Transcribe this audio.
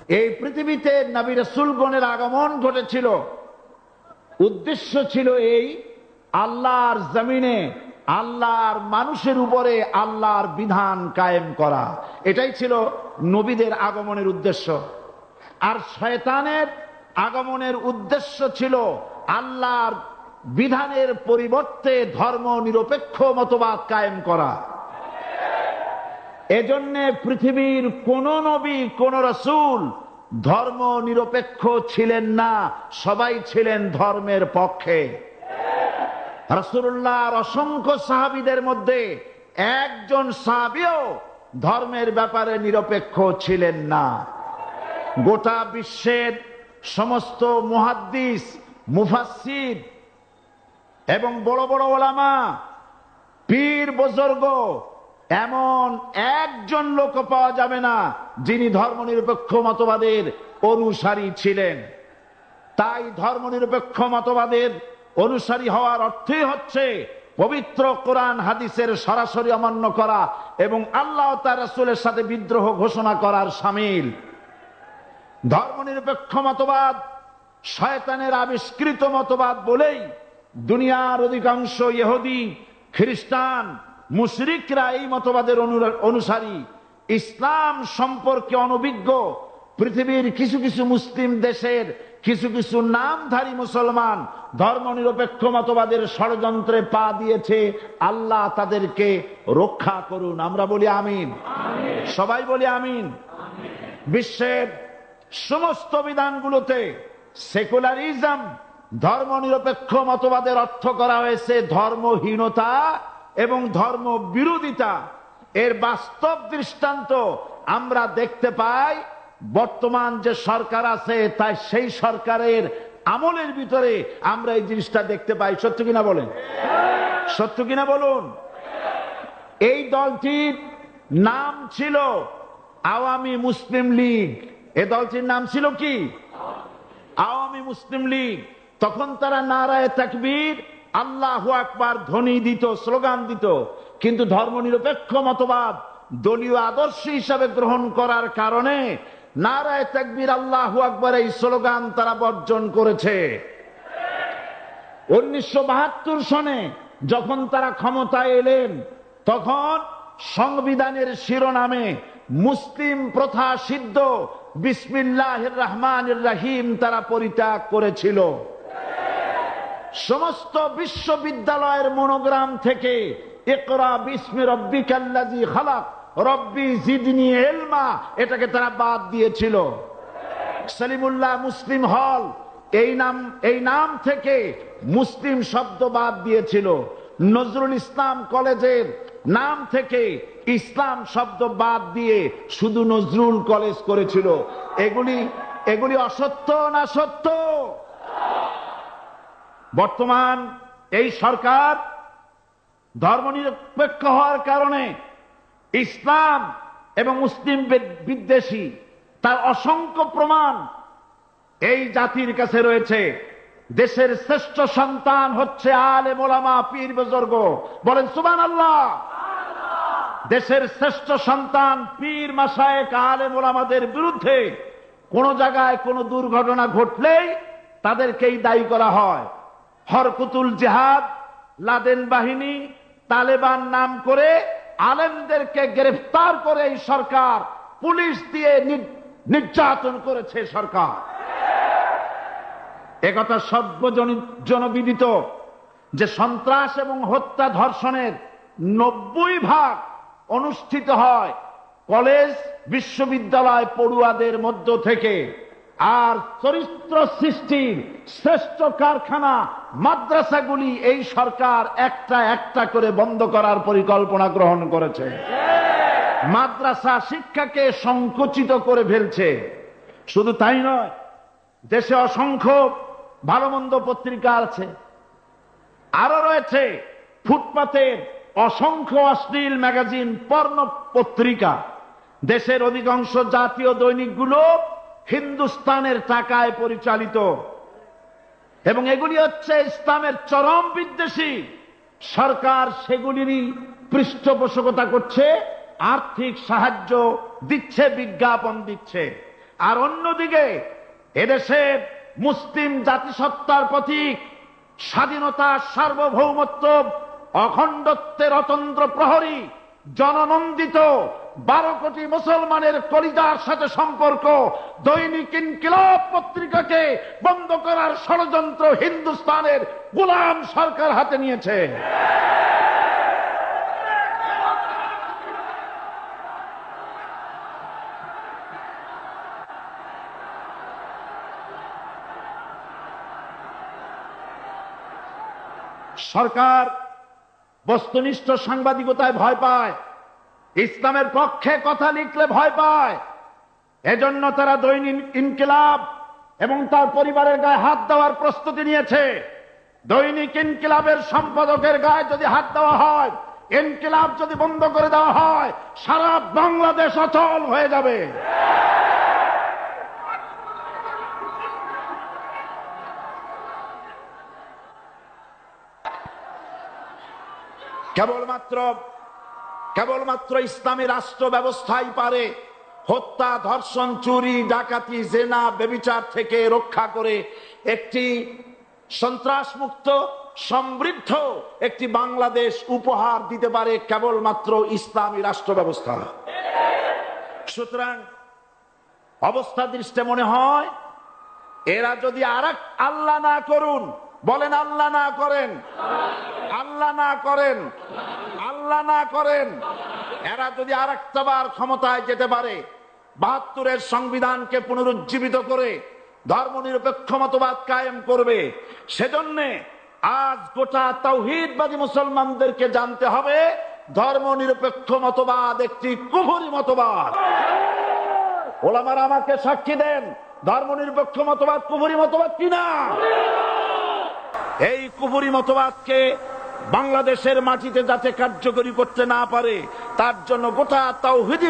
এই পৃথিবীতে নবী রাসূলগণের আগমন ঘটেছিল, উদ্দেশ্য ছিল এই আল্লাহর জমিনে আল্লাহর মানুষের উপরে আল্লাহর বিধান কায়েম করা। এটাই ছিল নবীদের আগমনের উদ্দেশ্য। আর শয়তানের আগমনের উদ্দেশ্য ছিল আল্লাহর বিধানের পরিবর্তে ধর্ম নিরপেক্ষ মতবাদ কায়েম করা। এজন্য পৃথিবীর কোন নবী কোন রাসূল ধর্ম নিরপেক্ষ ছিলেন না, সবাই ছিলেন ধর্মের পক্ষে। রাসূলুল্লাহর অসংখ্য সাহাবীদের মধ্যে একজন সাহাবীও ধর্মের ব্যাপারে নিরপেক্ষ ছিলেন না। গোটা বিশ্বের সমস্ত মুহাদ্দিস, মুফাসসির এবং বড় বড় ওলামা, পীর বুজুর্গ, এমন একজন লোক পাওয়া যাবে না যিনি ধর্মনিরপেক্ষ মতবাদের অনুসারী ছিলেন। তাই ধর্মনিরপেক্ষ মতবাদের অনুসারী হওয়ার অর্থই হচ্ছে পবিত্র কোরআন হাদিসের সরাসরি অমান্য করা এবং আল্লাহ ও তার রাসূলের সাথে বিদ্রোহ ঘোষণা করার শামিল। ধর্মনিরপেক্ষ মতবাদ শয়তানের আবিষ্কৃত মতবাদ বলেই দুনিয়ার অধিকাংশ ইহুদি, খ্রিস্টান, মুশরিকরা এই মতবাদের অনুসারী। ইসলাম সম্পর্কে অনভিজ্ঞ পৃথিবীর কিছু কিছু মুসলিম দেশের কিছু কিছু নামধারী মুসলমান ধর্মনিরপেক্ষ মতবাদের ষড়যন্ত্রে পা দিয়েছে। আল্লাহ তাদেরকে রক্ষা করুন। আমরা বলি আমিন, সবাই বলি আমিন। বিশ্বের সমস্ত বিধানগুলোতে সেকুলারিজম, ধর্মনিরপেক্ষ মতবাদের অর্থ করা হয়েছে ধর্মহীনতা এবং ধর্ম বিরোধিতা। এর বাস্তব দৃষ্টান্ত আমরা দেখতে পাই বর্তমান যে সরকার আছে, তাই সেই সরকারের আমলের ভিতরে আমরা এই জিনিসটা দেখতে পাই। সত্য কিনা বলেন? সত্য কিনা বলুন? এই দলটির নাম ছিল আওয়ামী মুসলিম লীগ। এই দলটির নাম ছিল কি? আওয়ামী মুসলিম লীগ। তখন তারা নারায়ে তাকবীর, আল্লাহু আকবার ধ্বনি দিত, স্লোগান দিত। কিন্তু ধর্মনিরপেক্ষ মতবাদ দলীয় আদর্শ হিসাবে গ্রহণ করার কারণে নারায়ে তাকবীর, আল্লাহু আকবার এই স্লোগান তারা বর্জন করেছে। 1972 সনে যখন তারা ক্ষমতায় এলেন, তখন সংবিধানের শিরোনামে মুসলিম প্রথা সিদ্ধ বিসমিল্লাহির রহমানির রহিম তারা পরিত্যাগ করেছিল। সমস্ত বিশ্ববিদ্যালয়ের মনোগ্রাম থেকে ইকরা বিসমি রব্বিকাল্লাযী খালাক, রব্বি জিদনি ইলমা, এটাকে তারা বাদ দিয়েছিল। সলিমুল্লাহ মুসলিম হল, এই নাম থেকে মুসলিম শব্দ বাদ দিয়েছিল। নজরুল ইসলাম কলেজের নাম থেকে ইসলাম শব্দ বাদ দিয়ে শুধু নজরুল কলেজ করেছিল। এগুলি অসত্য না সত্য? বর্তমান এই সরকার ধর্মনিরপেক্ষ হওয়ার কারণে ইসলাম এবং মুসলিম বিদ্বেষী, তার অসংখ্য প্রমাণ এই জাতির কাছে রয়েছে। দেশের শ্রেষ্ঠ সন্তান হচ্ছে আলেম ওলামা, পীর বুজুর্গ। বলেন সুবহানাল্লাহ। দেশের শ্রেষ্ঠ সন্তান পীর মাশায়েখ আলেম ওলামাদের বিরুদ্ধে কোন জায়গায় কোন দুর্ঘটনা ঘটলেই তাদেরকেই দায়ী করা হয়। হরকুতুল জিহাদ, লাদেন বাহিনী, তালেবান নাম করে আলেমদেরকে গ্রেফতার করে এই সরকার পুলিশ দিয়ে নির্যাতন করেছে সরকার। একথা সর্বজনবিদিত যে সন্ত্রাস এবং হত্যা ধর্ষণের 90% অনুষ্ঠিত হয় কলেজ বিশ্ববিদ্যালয় পড়ুয়াদের মধ্য থেকে। আর চরিত্র সৃষ্টির শ্রেষ্ঠ কারখানা মাদ্রাসাগুলি এই সরকার একটা একটা করে বন্ধ করার পরিকল্পনা গ্রহণ করেছে। মাদ্রাসা শিক্ষাকে সংকুচিত করে ফেলছে। শুধু তাই নয়, দেশে অসংখ্য ভালো মন্দ পত্রিকা আছে, আরো রয়েছে ফুটপাতের অসংখ্য অশ্লীল ম্যাগাজিন, পর্ণ পত্রিকা। দেশের অধিকাংশ জাতীয় দৈনিকগুলো হিন্দুস্তানের টাকায় পরিচালিত এবং এগুলি হচ্ছে ইসলামের চরম বিদ্বেষী। সরকার সেগুলিরই পৃষ্ঠপোষকতা করছে, আর্থিক সাহায্য দিচ্ছে, বিজ্ঞাপন দিচ্ছে। আর অন্যদিকে এদেশে মুসলিম জাতিসত্তার প্রতীক স্বাধীনতা, সার্বভৌমত্ব, অখণ্ডত্বের অতন্ত্র প্রহরী, জননন্দিত 12 কোটি মুসলমানের কলিজার সাথে সম্পর্ক দৈনিক ইনকিলাব পত্রিকাকে বন্ধ করার ষড়যন্ত্র হিন্দুস্তানের গোলাম সরকার হাতে নিয়েছে। সরকার বস্তুনিষ্ঠ সাংবাদিকতায় ভয় পায়, ইসলামের পক্ষে কথা লিখলে ভয় পায়। এজন্য তারা দৈনিক ইনকিলাব এবং তার পরিবারের গায়ে হাত দেওয়ার প্রস্তুতি নিয়েছে। দৈনিক ইনকিলাবের সম্পাদকের গায়ে যদি হাত দেওয়া হয়, ইনকিলাব যদি বন্ধ করে দেওয়া হয়, সারা বাংলাদেশ অচল হয়ে যাবে। কেবলমাত্র ইসলামী রাষ্ট্র ব্যবস্থাই পারে হত্যা, ধর্ষণ, চুরি, ডাকাতি, জেনা, ব্যভিচার থেকে রক্ষা করে একটি সন্ত্রাসমুক্ত সমৃদ্ধ একটি বাংলাদেশ উপহার দিতে পারে কেবলমাত্র ইসলামী রাষ্ট্র ব্যবস্থা। সুতরাং অবস্থা দৃষ্টে মনে হয় এরা যদি আরেক আল্লাহ না করুন, বলেন আল্লাহ না করেন, আল্লাহ না করেন, আল্লাহ না করেন, এরা যদি আরেকটাবার ক্ষমতায় যেতে পারে, ৭২-এর সংবিধানকে পুনরুজ্জীবিত করে ধর্মনিরপেক্ষ মতবাদ কায়েম করবে, সেজন্য আজ গোটা তাওহীদবাদী মুসলমানদেরকে জানতে হবে ধর্মনিরপেক্ষ মতবাদ একটি কুফরি মতবাদ। ওলামারা আমাকে সাক্ষী দেন, ধর্মনিরপেক্ষ মতবাদ কুফরি মতবাদ কিনা। এই কুফরি মতবাদকে বাংলাদেশের মাটিতে যাতে কার্যকরী করতে না পারে, তার জন্য গোটা তাওহীদি